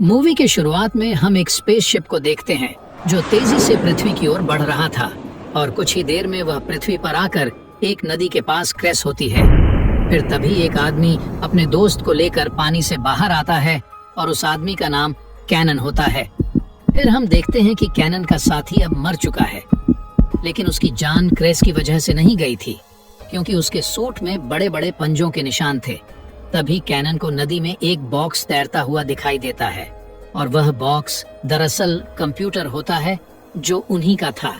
Movie के शुरुआत में हम एक स्पेसशिप को देखते हैं जो तेजी से पृथ्वी की ओर बढ़ रहा था और कुछ ही देर में वह पृथ्वी पर आकर एक नदी के पास क्रैश होती है। फिर तभी एक आदमी अपने दोस्त को लेकर पानी से बाहर आता है और उस आदमी का नाम कैनन होता है। फिर हम देखते हैं कि कैनन का साथी अब मर चुका है, लेकिन उसकी जान क्रैश की वजह से नहीं गई थी क्योंकि उसके सूट में बड़े बड़े पंजों के निशान थे। तभी कैनन को नदी में एक बॉक्स तैरता हुआ दिखाई देता है और वह बॉक्स दरअसल कंप्यूटर होता है जो उन्हीं का था।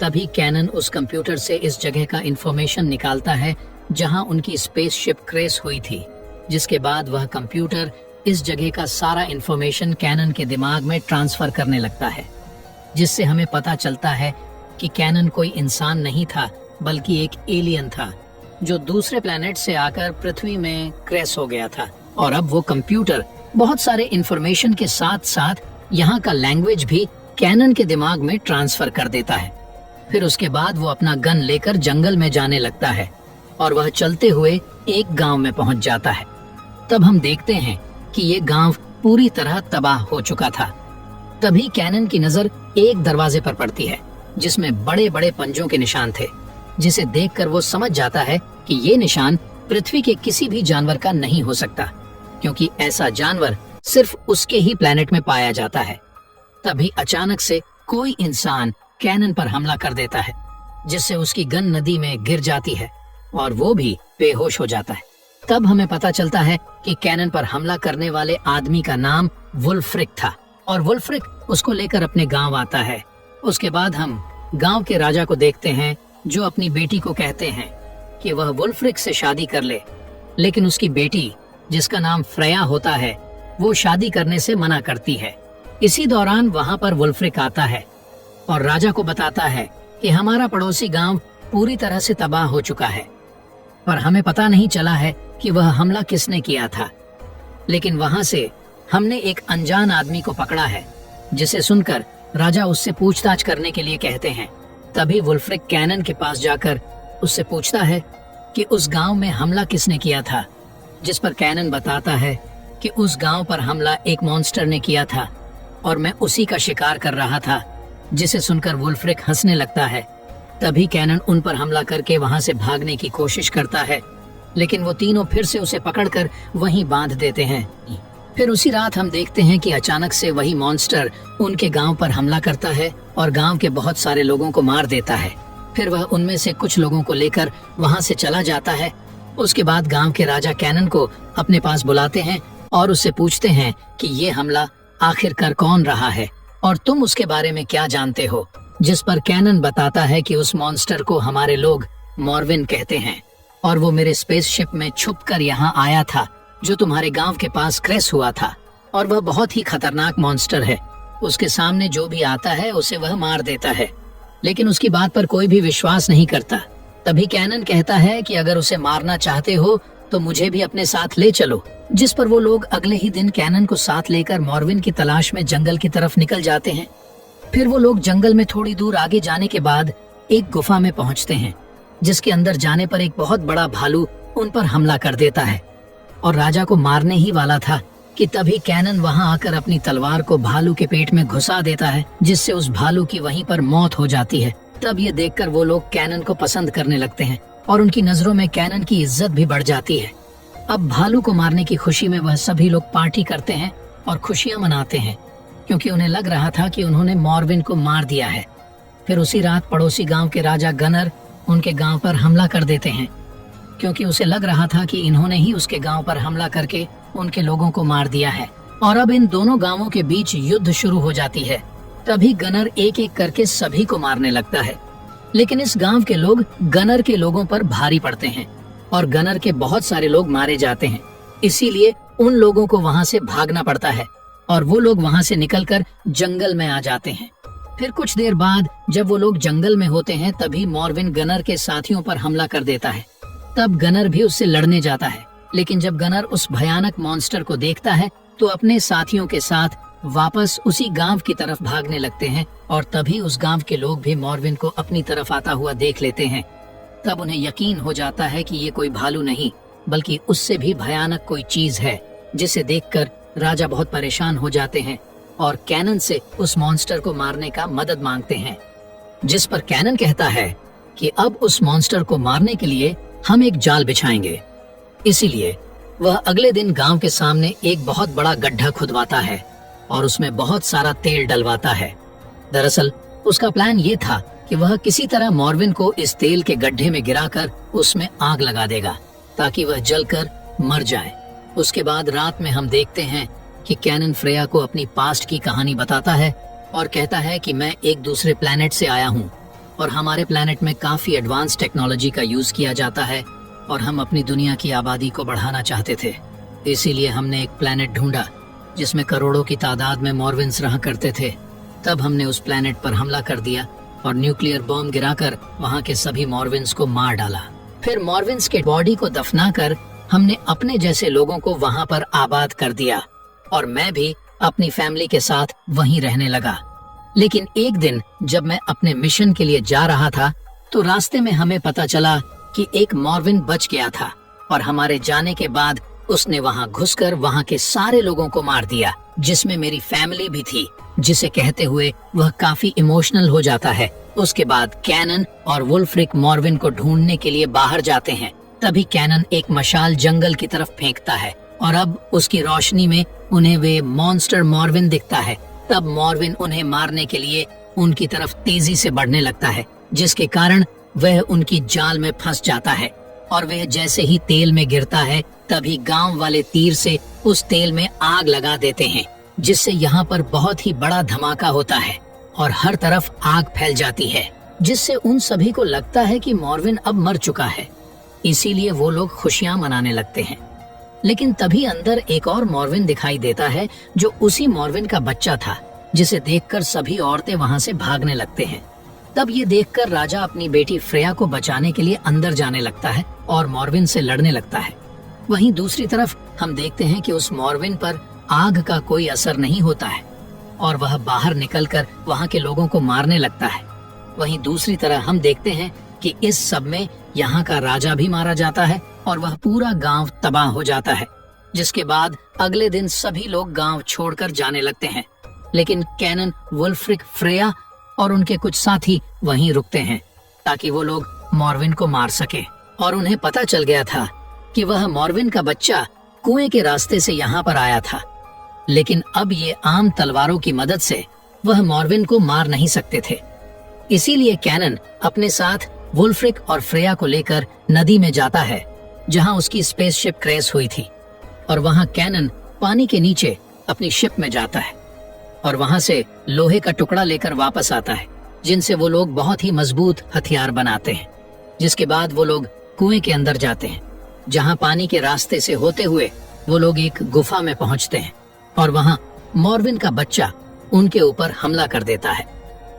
तभी कैनन उस कंप्यूटर से इस जगह का इंफॉर्मेशन निकालता है जहां उनकी स्पेसशिप क्रैश हुई थी, जिसके बाद वह कंप्यूटर इस जगह का सारा इंफॉर्मेशन कैनन के दिमाग में ट्रांसफर करने लगता है, जिससे हमें पता चलता है कि कैनन कोई इंसान नहीं था बल्कि एक एलियन था जो दूसरे प्लेनेट से आकर पृथ्वी में क्रैश हो गया था। और अब वो कंप्यूटर बहुत सारे इंफॉर्मेशन के साथ साथ यहाँ का लैंग्वेज भी कैनन के दिमाग में ट्रांसफर कर देता है। फिर उसके बाद वो अपना गन लेकर जंगल में जाने लगता है और वह चलते हुए एक गांव में पहुंच जाता है। तब हम देखते हैं कि ये गांव पूरी तरह तबाह हो चुका था। तभी कैनन की नजर एक दरवाजे पर पड़ती है जिसमें बड़े बड़े पंजों के निशान थे, जिसे देखकर वो समझ जाता है कि ये निशान पृथ्वी के किसी भी जानवर का नहीं हो सकता, क्योंकि ऐसा जानवर सिर्फ उसके ही प्लेनेट में पाया जाता है। तभी अचानक से कोई इंसान कैनन पर हमला कर देता है, जिससे उसकी गन नदी में गिर जाती है और वो भी बेहोश हो जाता है। तब हमें पता चलता है कि कैनन पर हमला करने वाले आदमी का नाम वुल्फ्रिक था और वुल्फ्रिक उसको लेकर अपने गांव आता है। उसके बाद हम गांव के राजा को देखते हैं जो अपनी बेटी को कहते हैं कि वह वुल्फ्रिक से शादी कर ले, लेकिन उसकी बेटी जिसका नाम फ्रेया होता है वो शादी करने से मना करती है। इसी दौरान वहां पर वुल्फ्रिक आता है और राजा को बताता है कि हमारा पड़ोसी गांव पूरी तरह से तबाह हो चुका है, पर हमें पता नहीं चला है कि वह हमला किसने किया था, लेकिन वहां से हमने एक अनजान आदमी को पकड़ा है। जिसे सुनकर राजा उससे पूछताछ करने के लिए कहते हैं। तभी वुल्फ्रिक कैनन के पास जाकर उससे पूछता है कि उस गांव में हमला किसने किया था, जिस पर कैनन बताता है कि उस गांव पर हमला एक मॉन्स्टर ने किया था और मैं उसी का शिकार कर रहा था। जिसे सुनकर वुल्फ्रिक हंसने लगता है। तभी कैनन उन पर हमला करके वहां से भागने की कोशिश करता है, लेकिन वो तीनों फिर से उसे पकड़कर वहीं बांध देते हैं। फिर उसी रात हम देखते हैं कि अचानक से वही मॉन्स्टर उनके गांव पर हमला करता है और गांव के बहुत सारे लोगों को मार देता है। फिर वह उनमें से कुछ लोगों को लेकर वहां से चला जाता है। उसके बाद गांव के राजा कैनन को अपने पास बुलाते हैं और उससे पूछते हैं कि ये हमला आखिरकार कौन रहा है और तुम उसके बारे में क्या जानते हो। जिस पर कैनन बताता है कि उस मॉन्स्टर को हमारे लोग मॉर्विन कहते हैं और वो मेरे स्पेसशिप में छुपकर यहाँ आया था जो तुम्हारे गांव के पास क्रैश हुआ था, और वह बहुत ही खतरनाक मॉन्स्टर है। उसके सामने जो भी आता है उसे वह मार देता है, लेकिन उसकी बात पर कोई भी विश्वास नहीं करता। तभी कैनन कहता है कि अगर उसे मारना चाहते हो तो मुझे भी अपने साथ ले चलो। जिस पर वो लोग अगले ही दिन कैनन को साथ लेकर मॉर्विन की तलाश में जंगल की तरफ निकल जाते हैं। फिर वो लोग जंगल में थोड़ी दूर आगे जाने के बाद एक गुफा में पहुंचते हैं, जिसके अंदर जाने पर एक बहुत बड़ा भालू उन पर हमला कर देता है और राजा को मारने ही वाला था कि तभी कैनन वहां आकर अपनी तलवार को भालू के पेट में घुसा देता है, जिससे उस भालू की वहीं पर मौत हो जाती है। तब ये देखकर वो लोग कैनन को पसंद करने लगते हैं और उनकी नजरों में कैनन की इज्जत भी बढ़ जाती है। अब भालू को मारने की खुशी में वह सभी लोग पार्टी करते हैं और खुशियां मनाते हैं, क्योंकि उन्हें लग रहा था कि उन्होंने मॉर्विन को मार दिया है। फिर उसी रात पड़ोसी गांव के राजा गनर उनके गांव पर हमला कर देते हैं, क्योंकि उसे लग रहा था कि इन्होंने ही उसके गांव पर हमला करके उनके लोगों को मार दिया है और अब इन दोनों गांवों के बीच युद्ध शुरू हो जाती है। तभी गनर एक एक करके सभी को मारने लगता है, लेकिन इस गांव के लोग गनर के लोगों पर भारी पड़ते हैं और गनर के बहुत सारे लोग मारे जाते हैं। इसीलिए उन लोगों को वहां से भागना पड़ता है और वो लोग वहां से निकलकर जंगल में आ जाते हैं। फिर कुछ देर बाद जब वो लोग जंगल में होते हैं तभी मॉर्विन गनर के साथियों पर हमला कर देता है। तब गनर भी उससे लड़ने जाता है, लेकिन जब गनर उस भयानक मॉन्स्टर को देखता है तो अपने साथियों के साथ वापस उसी गांव की तरफ भागने लगते हैं और तभी उस गांव के लोग भी मॉर्विन को अपनी तरफ आता हुआ देख लेते हैं। तब उन्हें यकीन हो जाता है कि ये कोई भालू नहीं बल्कि उससे भी भयानक कोई चीज है, जिसे देखकर राजा बहुत परेशान हो जाते हैं और कैनन से उस मॉन्स्टर को मारने का मदद मांगते हैं, जिस पर कैनन कहता है कि अब उस मॉन्स्टर को मारने के लिए हम एक जाल बिछाएंगे। इसीलिए वह अगले दिन गांव के सामने एक बहुत बड़ा गड्ढा खुदवाता है और उसमें बहुत सारा तेल डलवाता है। दरअसल उसका प्लान ये था कि वह किसी तरह मॉर्विन को इस तेल के गड्ढे में गिराकर उसमें आग लगा देगा ताकि वह जलकर मर जाए। उसके बाद रात में हम देखते हैं कि कैनन फ्रेया को अपनी पास्ट की कहानी बताता है और कहता है कि मैं एक दूसरे प्लेनेट से आया हूँ और हमारे प्लेनेट में काफी एडवांस टेक्नोलॉजी का यूज किया जाता है और हम अपनी दुनिया की आबादी को बढ़ाना चाहते थे। इसीलिए हमने एक प्लेनेट ढूंढा जिसमें करोड़ों की तादाद में मॉर्विन्स रहा करते थे। तब हमने उस प्लेनेट पर हमला कर दिया और न्यूक्लियर बॉम्ब गिराकर वहाँ के सभी मॉर्विन्स को मार डाला। फिर मॉर्विन्स के बॉडी को दफनाकर हमने अपने जैसे लोगों को वहाँ पर आबाद कर दिया और मैं भी अपनी फैमिली के साथ वहीं रहने लगा। लेकिन एक दिन जब मैं अपने मिशन के लिए जा रहा था तो रास्ते में हमें पता चला कि एक मॉर्विन बच गया था और हमारे जाने के बाद उसने वहां घुसकर वहां के सारे लोगों को मार दिया, जिसमें मेरी फैमिली भी थी, जिसे कहते हुए वह काफी इमोशनल हो जाता है। उसके बाद कैनन और वुल्फ्रिक मॉर्विन को ढूंढने के लिए बाहर जाते हैं। तभी कैनन एक मशाल जंगल की तरफ फेंकता है और अब उसकी रोशनी में उन्हें वे मॉन्स्टर मॉर्विन दिखता है। तब मॉर्विन उन्हें मारने के लिए उनकी तरफ तेजी से बढ़ने लगता है, जिसके कारण वह उनकी जाल में फंस जाता है और वह जैसे ही तेल में गिरता है तभी गांव वाले तीर से उस तेल में आग लगा देते हैं, जिससे यहाँ पर बहुत ही बड़ा धमाका होता है और हर तरफ आग फैल जाती है, जिससे उन सभी को लगता है कि मॉर्विन अब मर चुका है। इसीलिए वो लोग खुशियां मनाने लगते हैं। लेकिन तभी अंदर एक और मॉर्विन दिखाई देता है जो उसी मॉर्विन का बच्चा था, जिसे देखकर सभी औरतें वहां से भागने लगते हैं। तब ये देखकर राजा अपनी बेटी फ्रेया को बचाने के लिए अंदर जाने लगता है और मॉर्विन से लड़ने लगता है। वहीं दूसरी तरफ हम देखते हैं कि उस मॉर्विन पर आग का कोई असर नहीं होता है और वह बाहर निकलकर वहां के लोगों को मारने लगता है। वहीं दूसरी तरह हम देखते हैं कि इस सब में यहाँ का राजा भी मारा जाता है और वह पूरा गांव तबाह हो जाता है, जिसके बाद अगले दिन सभी लोग गांव छोड़कर जाने लगते हैं। लेकिन कैनन, वुल्फ्रिक, फ्रेया और उनके कुछ साथी वहीं रुकते हैं ताकि वो लोग मॉर्विन को मार सके। और उन्हें पता चल गया था कि वह मॉर्विन का बच्चा कुएं के रास्ते से यहाँ पर आया था, लेकिन अब ये आम तलवारों की मदद से वह मॉर्विन को मार नहीं सकते थे। इसीलिए कैनन अपने साथ वुल्फ्रिक और फ्रेया को लेकर नदी में जाता है जहां उसकी स्पेसशिप क्रैश हुई थी, और वहां कैनन पानी के नीचे अपनी शिप में जाता है और वहां से लोहे का टुकड़ा लेकर वापस आता है, जिनसे वो लोग बहुत ही मजबूत हथियार बनाते हैं। जिसके बाद वो लोग कुएं के अंदर जाते हैं, जहां पानी के रास्ते से होते हुए वो लोग एक गुफा में पहुंचते हैं और वहां मॉर्विन का बच्चा उनके ऊपर हमला कर देता है,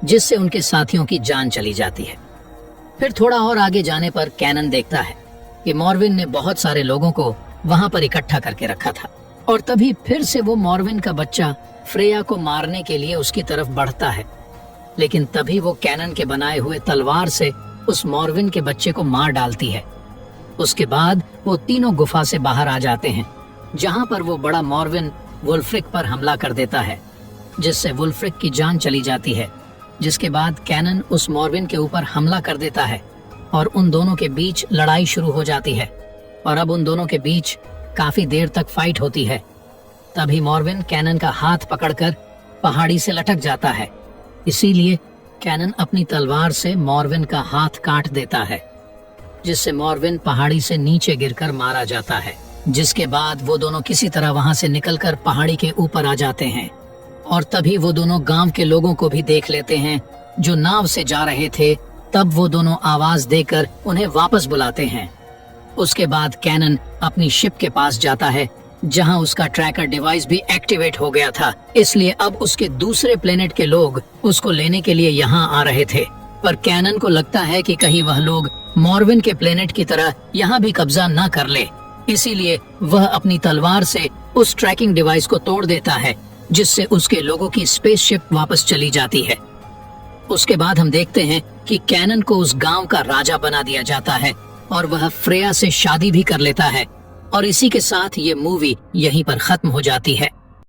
जिससे उनके साथियों की जान चली जाती है। फिर थोड़ा और आगे जाने पर कैनन देखता है कि मॉर्विन ने बहुत सारे लोगों को वहां पर इकट्ठा करके रखा था और तभी फिर से वो मॉर्विन का बच्चा फ्रेया को मारने के लिए उसकी तरफ बढ़ता है। लेकिन तभी वो कैनन के बनाए हुए तलवार से उस मॉर्विन के बच्चे को मार डालती है। उसके बाद वो तीनों गुफा से बाहर आ जाते हैं, जहां पर वो बड़ा मॉर्विन वुल्फ्रिक पर हमला कर देता है, जिससे वुल्फ्रिक की जान चली जाती है। जिसके बाद कैनन उस मॉर्विन के ऊपर हमला कर देता है और उन दोनों के बीच लड़ाई शुरू हो जाती है और अब उन दोनों के बीच काफी देर तक फाइट होती है। तभी मॉर्विन कैनन का हाथ पकड़कर पहाड़ी से लटक जाता है। इसीलिए कैनन अपनी तलवार से मॉर्विन का हाथ काट देता है, जिससे मॉर्विन पहाड़ी से नीचे गिरकर मारा जाता है। जिसके बाद वो दोनों किसी तरह वहां से निकलकर पहाड़ी के ऊपर आ जाते हैं और तभी वो दोनों गांव के लोगों को भी देख लेते हैं जो नाव से जा रहे थे। तब वो दोनों आवाज देकर उन्हें वापस बुलाते हैं। उसके बाद कैनन अपनी शिप के पास जाता है, जहां उसका ट्रैकर डिवाइस भी एक्टिवेट हो गया था। इसलिए अब उसके दूसरे प्लेनेट के लोग उसको लेने के लिए यहाँ आ रहे थे, पर कैनन को लगता है कि कहीं वह लोग मॉर्विन के प्लेनेट की तरह यहाँ भी कब्जा न कर ले। इसीलिए वह अपनी तलवार से उस ट्रैकिंग डिवाइस को तोड़ देता है, जिससे उसके लोगों की स्पेसशिप वापस चली जाती है। उसके बाद हम देखते हैं कि कैनन को उस गांव का राजा बना दिया जाता है और वह फ्रेया से शादी भी कर लेता है। और इसी के साथ ये मूवी यहीं पर खत्म हो जाती है।